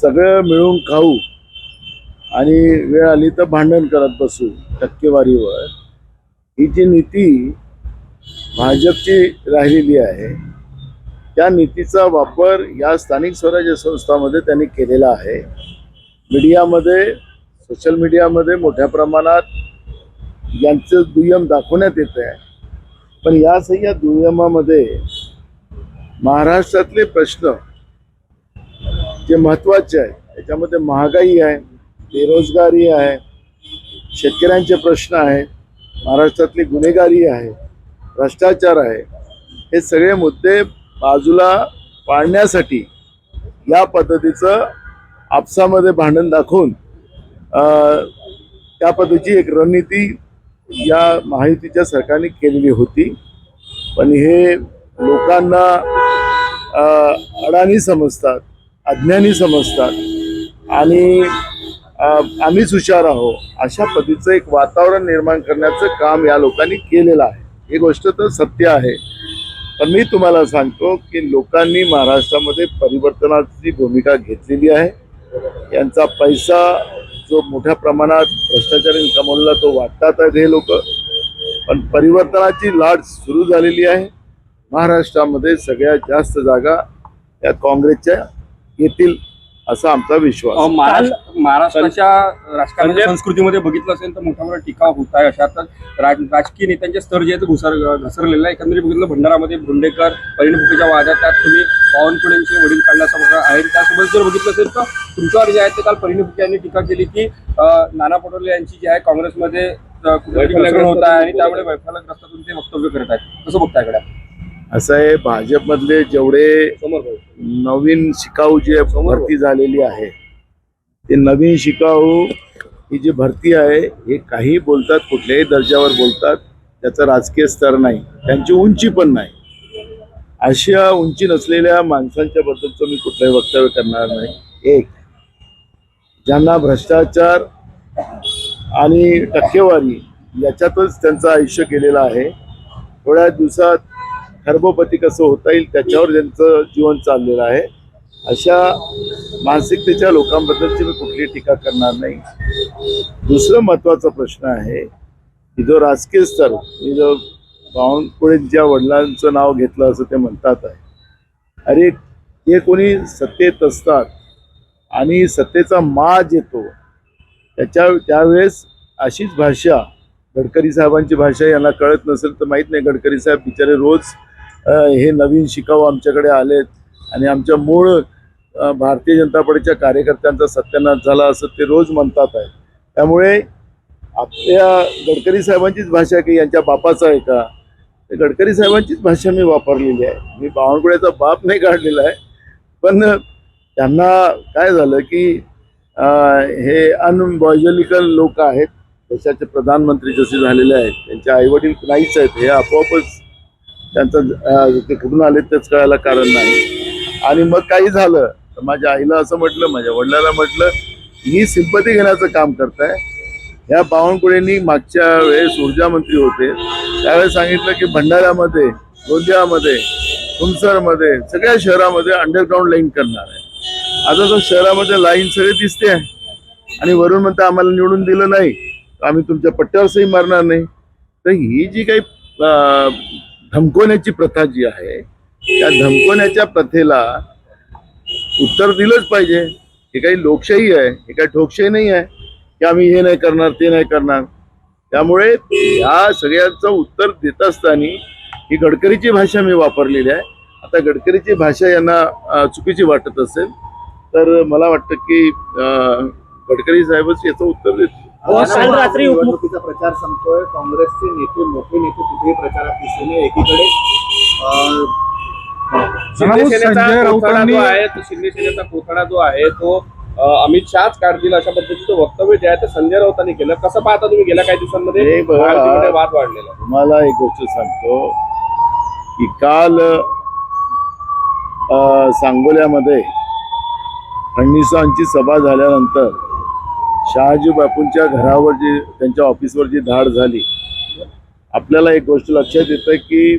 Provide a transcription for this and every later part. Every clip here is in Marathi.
सगळं मिळून खाऊ आणि वेळ आली तर भांडण करत बसू टक्केवारीवर, ही जी नीती भाजपची राहिलेली आहे त्या नीतीचा वापर या स्थानिक स्वराज्य संस्थांमध्ये त्यांनी केलेला आहे. मीडियामध्ये, सोशल मीडियामध्ये मोठ्या प्रमाणात यांचं दुय्यम दाखवण्यात येत आहे. पण या सगळ्या दुय्यमामध्ये महाराष्ट्रातले प्रश्न जे महत्त्वाचे आहेत त्याच्यामध्ये महागाई आहे, बेरोजगारी आहे, शेतकऱ्यांचे प्रश्न आहेत, महाराष्ट्रातली गुन्हेगारी आहे, भ्रष्टाचार आहे, हे सगळे मुद्दे बाजूला पाडण्यासाठी या पद्धतीचं आपसामध्ये भांडण दाखवून त्या पद्धतीची एक रणनीती या महायुतीच्या सरकारने केलेली होती. पण हे लोकांना अडाणी समजतात, अज्ञानी समजतात आणि आम्हीच हुशार आहोत अशा पद्धतीचं एक वातावरण निर्माण करण्याचं काम या लोकांनी केलेलं आहे. ही गोष्ट तर सत्य आहे. पण मी तुम्हाला सांगतो की लोकांनी महाराष्ट्रामध्ये परिवर्तनाची भूमिका घेतलेली आहे. यांचा पैसा जो मोठ्या प्रमाणात भ्रष्टाचाराने कमवला तो वाटतात आहेत हे लोक. पण परिवर्तनाची लाट सुरू झालेली आहे. महाराष्ट्रामध्ये सगळ्यात जास्त जागा या काँग्रेसच्या येतील असा आमचा विश्वास. महाराष्ट्राच्या राजकारणाच्या संस्कृतीमध्ये बघितलं असेल तर मोठा मोठा टीका होत आहे. अशातच राजकीय नेत्यांचे स्तर जे आहेत घसरलेलं आहे. एकंदरीत बघितलं भंडारामध्ये भोंडेकर परिणमुखीच्या वादात त्यात तुम्ही बावनकुळेंचे वडील काढण्याचा आहे. त्यासोबत जर बघितलं असेल तर तुमच्यावर जे आहे ते काल परिणमुखी यांनी टीका केली की नाना पटोले यांची जी आहे काँग्रेसमध्ये घसरण होत आहे आणि त्यामुळे वैफल्यग्रस्त तुम्ही ते वक्तव्य करत आहेत. कसं बघताय कडे? असं आहे, भाजपमधले जेवढे नवीन शिकाऊ जे भरती झालेली आहे ते नवीन शिकाऊ ही जी भरती आहे हे काही बोलतात, कुठल्याही दर्जावर बोलतात, त्याचा राजकीय स्तर नाही, त्यांची उंची पण नाही. अशा उंची नसलेल्या माणसांच्या बद्दलचं मी कुठलंही वक्तव्य करणार नाही. एक, ज्यांना भ्रष्टाचार आणि टक्केवारी याच्यातच त्यांचं आयुष्य गेलेलं आहे, थोड्या दिवसात खरबोपती कसं होता येईल त्याच्यावर ज्यांचं जीवन चाललेलं आहे, अशा मानसिकतेच्या लोकांबद्दलची मी कुठली टीका करणार नाही. दुसरं महत्त्वाचा प्रश्न आहे की जो राजकीय स्तर, मी जो बावनकुळेंच्या वडिलांचं नाव घेतलं असं ते म्हणतात आहे, अरे जे कोणी सत्तेत असतात आणि सत्तेचा माज येतो त्यावेळेस अशीच भाषा, गडकरी साहेबांची भाषा यांना कळत नसेल तर माहीत नाही. गडकरी साहेब बिचारे रोज हे नवीन शिकाऊ आमच्याकडे आलेत आणि आमच्या मूळ भारतीय जनता पार्टीच्या कार्यकर्त्यांचा सत्यानाश झाला असं ते रोज म्हणतात आहे. त्यामुळे आपल्या गडकरी साहेबांचीच भाषा की यांच्या बापाचा आहे का, ते गडकरी साहेबांचीच भाषा मी वापरलेली आहे. मी बावनकुळेचा बाप नाही काढलेला आहे. पण त्यांना काय झालं की हे अनबॉयजलिकल लोक आहेत, देशाचे प्रधानमंत्री जसे झालेले आहेत, त्यांचे आईवडील नाहीच आहेत, हे आपोआपच त्यांचं ते कुठून आले तेच कळायला कारण नाही. आणि मग काही झालं तर माझ्या आईला असं म्हटलं, माझ्या वडिलांना म्हटलं, ही सिंपती घेण्याचं काम करताय. ह्या बावनकुळेंनी मागच्या वेळेस ऊर्जा मंत्री होते त्यावेळेस सांगितलं की भंडाऱ्यामध्ये, गोंदियामध्ये, तुमसरमध्ये, सगळ्या शहरामध्ये अंडरग्राऊंड लाईन करणार आहे. आता तर शहरामध्ये लाईन सगळे दिसते आहे आणि वरून म्हणता आम्हाला निवडून दिलं नाही आम्ही तुमच्या पट्ट्यावर सही मारणार नाही. तर ही जी काही धमकवण्याची प्रथा जी आहे त्या धमकवण्याच्या प्रथेला उत्तर दिलंच पाहिजे. हे काही लोकशाही आहे, हे काही ठोकशाही नाही आहे की आम्ही हे नाही करणार ते नाही करणार. त्यामुळे या सगळ्यांचं उत्तर देत असताना ही गडकरीची भाषा मी वापरलेली आहे. आता गडकरीची भाषा यांना चुकीची वाटत असेल तर मला वाटतं की गडकरी साहेबच याचं उत्तर देतील. काल रात्री निवडणुकीचा प्रचार संपतोय. काँग्रेसचे नेते, मोठे नेते कुठेही प्रचारात दिसले नाही. एकीकडे शिंदे सेनेचा कोथळा जो आहे तो अमित शहाच काढतील अशा पद्धतीचं वक्तव्य जे आहे ते संजय राऊतांनी केलं. कसं पाहता तुम्ही गेल्या काही दिवसांमध्ये वाद वाढलेला? तुम्हाला एक गोष्ट सांगतो की काल सांगोल्यामध्ये फडणवीसांची सभा झाल्यानंतर शहाजी बापूंच्या घरावर जी, त्यांच्या ऑफिसवर जी धाड झाली, आपल्याला एक गोष्ट लक्षात येतं की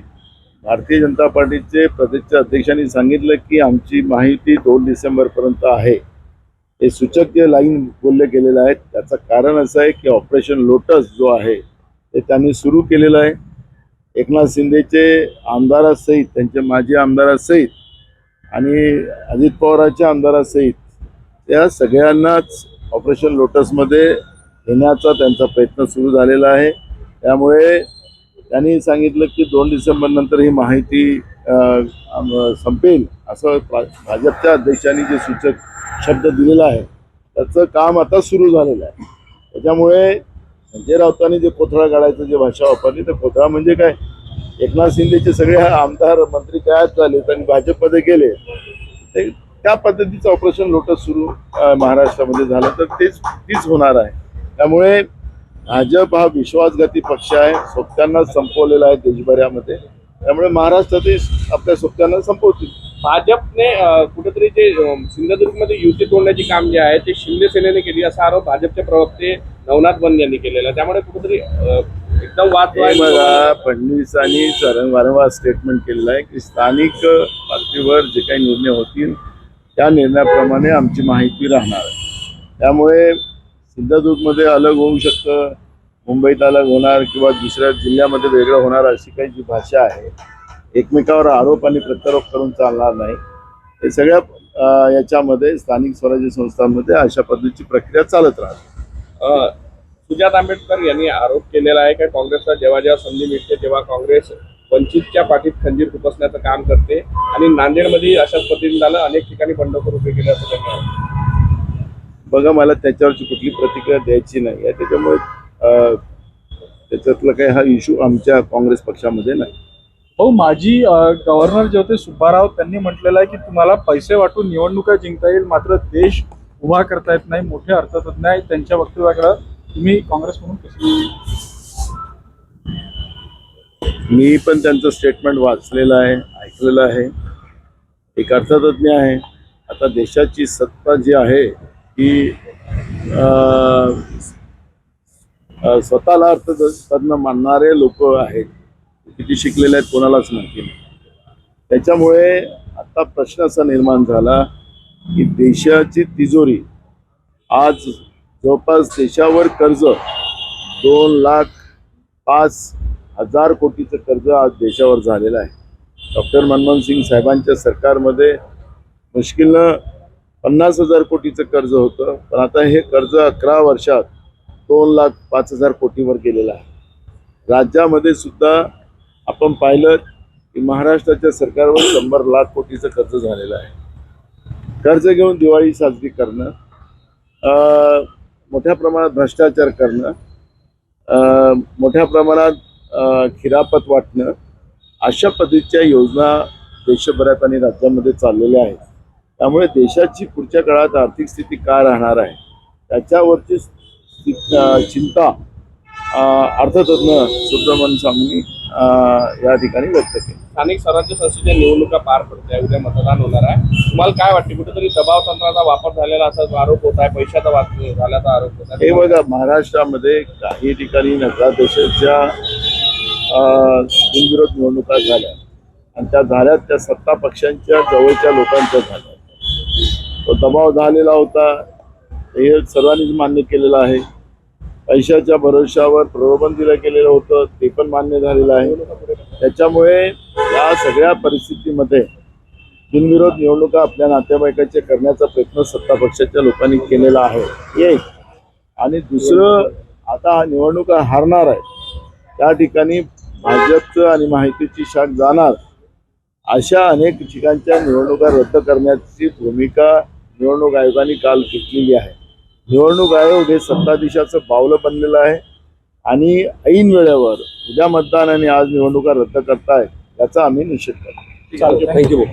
भारतीय जनता पार्टीचे प्रदेशच्या अध्यक्षांनी सांगितलं की आमची माहिती 2 डिसेंबरपर्यंत आहे हे सूचक जे लाईन बोलले गेलेलं आहे त्याचं कारण असं आहे की ऑपरेशन लोटस जो आहे ते त्यांनी सुरू केलेलं आहे. एकनाथ शिंदेचे आमदारासहित, त्यांचे माजी आमदारासहित आणि अजित पवारांच्या आमदारासहित त्या सगळ्यांनाच ऑपरेशन लोटसमध्ये घेण्याचा त्यांचा प्रयत्न सुरू झालेला आहे. त्यामुळे त्यांनी सांगितलं की 2 डिसेंबर नंतर ही माहिती संपेल असं भाजपच्या अध्यक्षांनी जे सूचक शब्द दिलेला आहे त्याचं काम आता सुरू झालेलं आहे. त्याच्यामुळे संजय राऊतांनी जे कोथळा काढायचं जे भाषा वापरली तर कोथळा म्हणजे काय, एकनाथ शिंदेचे सगळे आमदार मंत्री गायब झाले आणि भाजपमध्ये गेले, ते त्या पद्धतीचं ऑपरेशन लोटस सुरू महाराष्ट्रामध्ये झालं तर तीच होणार आहे. त्यामुळे भाजप हा विश्वासघाती पक्ष आहे, सोबत्यांना संपवलेला आहे देशभरामध्ये. त्यामुळे महाराष्ट्रातही आपल्या सोबत्यांना संपवतील. भाजपने कुठेतरी जे सिंधुदुर्गमध्ये युती तोडण्याची काम जे आहे ते शिंदे सेनेने केली असा आरोप भाजपचे प्रवक्ते नवनाथ बंद यांनी केलेला आहे. त्यामुळे कुठेतरी एकदम वाद हे बघा, फडणवीसांनी वारंवार स्टेटमेंट केलेलं आहे की स्थानिक पातळीवर जे काही निर्णय होतील त्या निर्णयाप्रमाणे आमची माहिती राहणार आहे. त्यामुळे सिंधुदुर्गमध्ये अलग होऊ शकतं, मुंबईत अलग होणार किंवा दुसऱ्या जिल्ह्यामध्ये वेगळं होणार अशी काही जी भाषा आहे, एकमेकावर आरोप आणि प्रत्यारोप करून चालणार नाही. हे सगळ्या याच्यामध्ये स्थानिक स्वराज्य संस्थांमध्ये अशा पद्धतीची प्रक्रिया चालत राहते. सुजात आंबेडकर यांनी आरोप केलेला आहे की काँग्रेसला जेव्हा जेव्हा संधी मिळते तेव्हा काँग्रेस वंचितच्या पाठीत खंजीर खुपसण्याचं काम करते आणि नांदेडमध्ये अशाच पद्धतीने झालं, अनेक ठिकाणी बंडखोर उभे केले असं त्यांनी. बघा, मला त्याच्यावरची कुठली प्रतिक्रिया द्यायची नाही आहे. त्याच्यामुळे त्याच्यातला काही हा इश्यू आमच्या काँग्रेस पक्षामध्ये नाही. हो, माजी गव्हर्नर जे होते सुब्बाराव त्यांनी म्हटलेलं आहे की तुम्हाला पैसे वाटून निवडणुका जिंकता येईल मात्र देश उभा करता येत नाही. मोठे अर्थतज्ञ आहे, त्यांच्या वक्तव्याकडे तुम्ही काँग्रेस म्हणून कशी? मी पण त्यांचं स्टेटमेंट वाचलेलं आहे, ऐकलेलं आहे. एक अर्थतज्ञ आहे. आता देशाची सत्ता जी आहे ती स्वतःला अर्थतज्ञ मानणारे लोक आहेत. किती शिकलेले आहेत कोणालाच माहिती नाही. त्याच्यामुळे आता प्रश्न असा निर्माण झाला की देशाची तिजोरी आज जवळपास देशावर कर्ज 2,05,000 कोटीचं कर्ज आज देशावर झालेलं आहे. डॉक्टर मनमोहन सिंग साहेबांच्या सरकारमध्ये मुश्किलनं 50,000 कोटीचं कर्ज होतं, पण आता हे कर्ज 11 वर्षात 2,05,000 कोटीवर गेलेलं आहे. राज्यामध्ये सुद्धा आपण पाहिलं की महाराष्ट्राच्या सरकारवर 100 लाख कोटीचं कर्ज झालेलं आहे. कर्ज घेऊन दिवाळी साजरी करणं, मोठ्या प्रमाणात भ्रष्टाचार करणं, मोठ्या प्रमाणात खिरापत वाटणं, अशा पद्धतीच्या योजना देशभरात आणि राज्यामध्ये चाललेल्या आहेत. त्यामुळे देशाची पुढच्या काळात आर्थिक स्थिती काय राहणार आहे त्याच्यावरची चिंता अर्थतज्ञ सुब्रमण्यम स्वामी या ठिकाणी व्यक्त केली. स्थानिक स्वराज्य संस्थेच्या निवडणुका पार पडत आहे, उद्या मतदान होणार आहे. तुम्हाला काय वाटते, कुठेतरी दबाव तंत्राचा वापर झालेला असा आरोप होत आहे, पैशाचा वापर झाल्याचा आरोप होत आहे? हे बघा, महाराष्ट्रामध्ये काही ठिकाणी नगराध्यक्षाच्या बिनविरोध निवडणुका झाल्या आणि त्या झाल्यात त्या सत्ता पक्षांच्या जवळच्या लोकांच्या झाल्या. तो दबाव झालेला होता, हे सर्वांनीच मान्य केलेलं आहे. पैशाच्या भरोशावर प्रलोभन दिलं गेलेलं होतं, ते पण मान्य झालेलं आहे. त्याच्यामुळे या सगळ्या परिस्थितीमध्ये बिनविरोध निवडणुका आपल्या नातेवाईकाचे करण्याचा प्रयत्न सत्ता पक्षाच्या लोकांनी केलेला आहे. एक आणि दुसरं, आता हा निवडणुका हारणार आहे त्या ठिकाणी भाजपचं आणि माहितीची शाख जाणार, अशा अनेक ठिकाणच्या निवडणुका रद्द करण्याची भूमिका निवडणूक आयोगाने काल घेतलेली आहे. निवडणूक आयोग हे सत्ताधीशाचं बावलं बनलेलं आहे आणि ऐन वेळेवर उद्या मतदान आणि आज निवडणुका रद्द करतायत याचा आम्ही निषेध करतो. थँक्यू.